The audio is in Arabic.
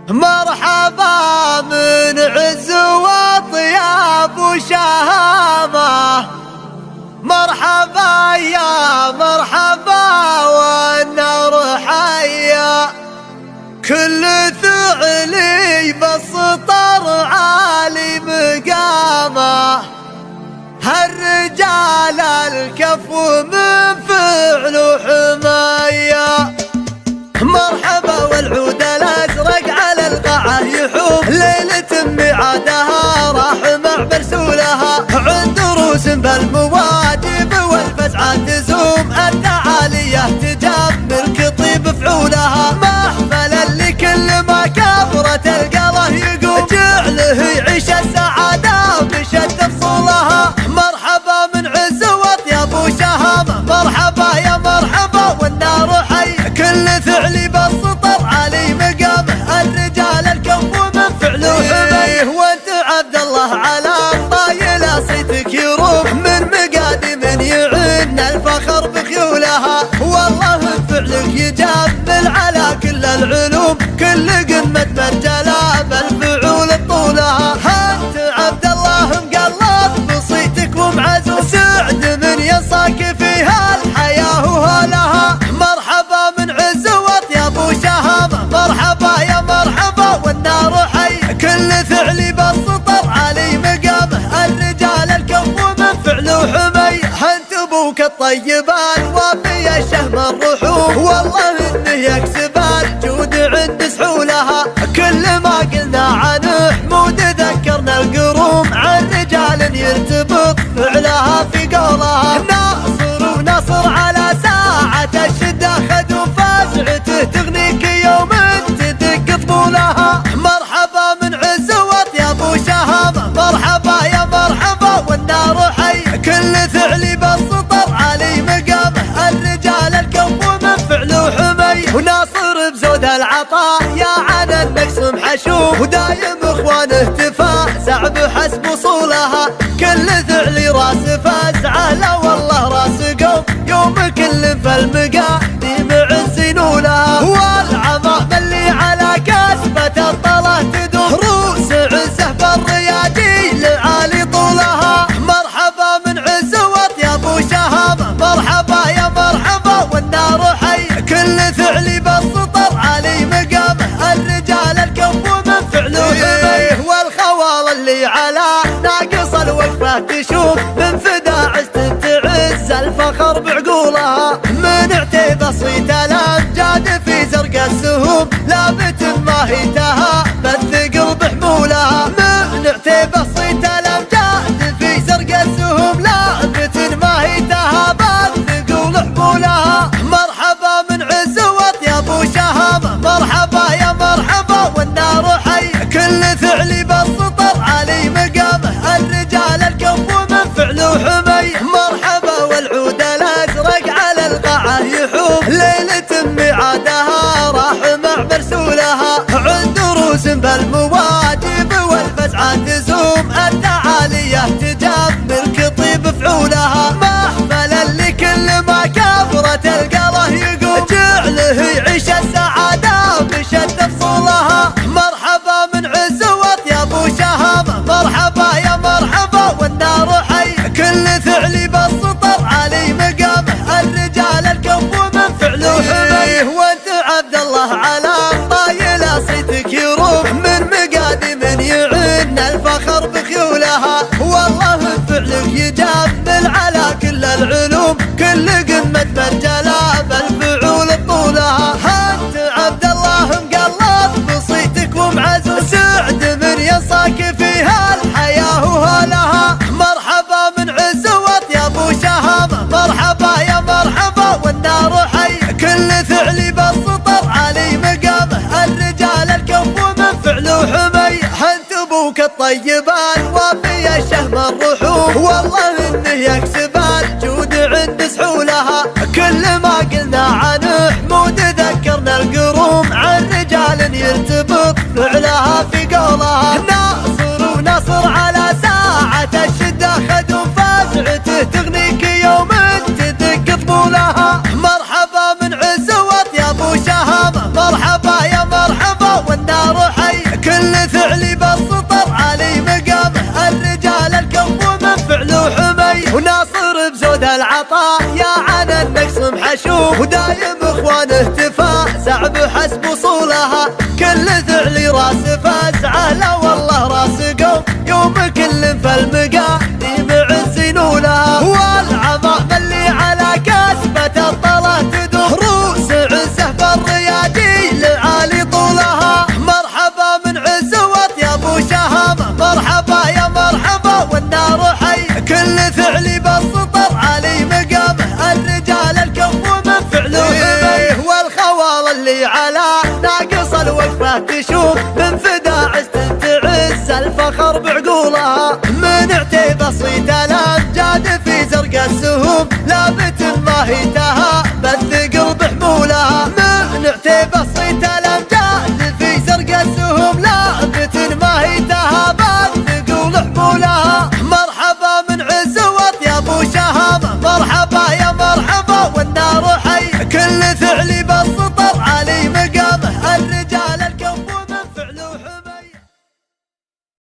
مرحبا من عز وطياب وشهامة، مرحبا يا مرحبا والنار حيا، كل ثعلي بالسطر عالي مقامه، هالرجال الكفو من فعل حمايا. مرحبا والعود الازرق على القاعه يحوم، ليله ميعادها راح مع برسولها، عند دروس بالمواجب والفزعه تزوم، التعاليه تجمل كطيب فعولها، محفلا لكل ما كبرت القله يقوم، جعله يعيش السعاده بشد فصولها. مرحبا من عز وطياب وشهامه، مرحبا يا مرحبا والنار حي، كل ثعلي بالسطر علي مقامه، الرجال الكفو من فعله حميه، وانت عبد الله على طايله صيتك يروم، من مقادم يعن الفخر بخيولها، والله فعلك يجمل على كل العلوم، كل قمه مرجله بالفعول بطولها، انت عبد الله مقلط بصيتك ومعزوم، سعد من ينصاك فيها الحياه وهلها. مرحبا من عز وطياب وشهامه، مرحبا يا مرحبا والنار حي، كل ثعلي بالسطر علي مقامه، الرجال الكفو من فعله حميه، انت ابوك الطيبان وفي الشهم الرحوم، والله انه يكسب الجود عند سحولها، كل ما قلنا عن حمود ذكرنا القروم، عن رجال يرتبط فعلها في قولها، ناصر ونصر على ساعة الشدة خدوا فزعته، تغنيك يوم تدق طبولها. مرحبا من عز وطياب وشهامه، مرحبا يا مرحبا والنار حي، كل ثعلي بالسطر علي مقامه، الرجال الكفو من فعله حميه، وناصر بزود العطاء يا عن النقص محشوم، ودايم اخوانه تفازع بحسب وصولها، كل ثعلي راس فزعه لا والله راس قوم، يوم كل فالمقاديم عز نولها، والعظام اللي على كسبة الطلة تدوم، روس عزه بالرياجيل عالي طولها. مرحبا من عز وطياب وشهامه، مرحبا يا مرحبا والنار حي، كل ثعلي بالسطر علي مقامه، الرجال الكفو من فعله حميه، والخوال اللي على ناقص الوقفه تشوف، من فدا عزت تعز الفخر بعقولها، من اعتب صيت الامجاد في زرق السهوم، لابت ماهيتها بالثقل بحمولها، من اعتب صيت الامجاد في زرق السهوم، لابت ماهيتها بالثقل حمولها. مرحبا من عز وطياب وشهامه، مرحبا يا مرحبا والنار حي، كل ثعلي بالسطر علي مقامه، الرجال الكفو من فعله حميه. مرحبا والعود الازرق على القاعه يحوم، ليله ميعادها راح مع برسولها، عند دروس بالمواجب والفزعه تزوم، التعاليه تجمل كطيب فعولها، محفلا لكل ما كبرت القله يقوم، جعله يعيش السعاده بشد فصولها. مرحبا من عز وطياب وشهامه، مرحبا يا مرحبا والنار حي، كل ثعلي بالسطر علي مقامه، الرجال الكفو من فعله حميه، وانت عبد الله على طايله صيتك يروم، من مقادم يعن الفخر بخيولها، والله فعلك يجمل على كل العلوم، كل قمه مرجله بالفعول بطولها، انت عبد الله مقلط بصيتك ومعزوم، سعد من ينصاك فيها الحياه وهلها. مرحبا من عز وطياب وشهامه، مرحبا يا مرحبا والنار حي، كل ثعلي بالسطر علي مقامه، الرجال الكفو من فعله حميه، انت ابوك الطيبان وفي الشهم الرحوم، والله انه يكسب الجود عند سحولها، كل ما قلنا عن حمود ذكرنا القروم، عن رجال يرتبط فعلها في قولها، ناصر ونصر على ساعة الشدة خدوا فزعته، تغنيك يوم تدق طبولها. مرحبا من عز وطياب وشهامه، مرحبا يا مرحبا والنار حي، كل ثعلب السطر علي مقامه، الرجال الكف من فعله حمي، وناصر بزود العطاء يا عن النقص محشوم، ودايم اخوانه تفاسع بحسب وصولها، كل ثعلي راس فاسعه لا والله راس قوم، يوم كل فالمقاديم عز نولها، والعظام اللي على كاسبة الطلا تدوم، روس عزه بالريادي لعالي طولها، مرحبا من عز واطيب وشهامه، مرحبا يا مرحبا والنار حي، كل ثعلب السطر علي مقامه، الرجال الكف من فعله حمي، والخوال اللي على ناقص الوقفه تشوف، من فدا عز تعز الفخر بعقولها، من عتيب صيت الامجاد في زرق السهوم، لابت ما هي تهاب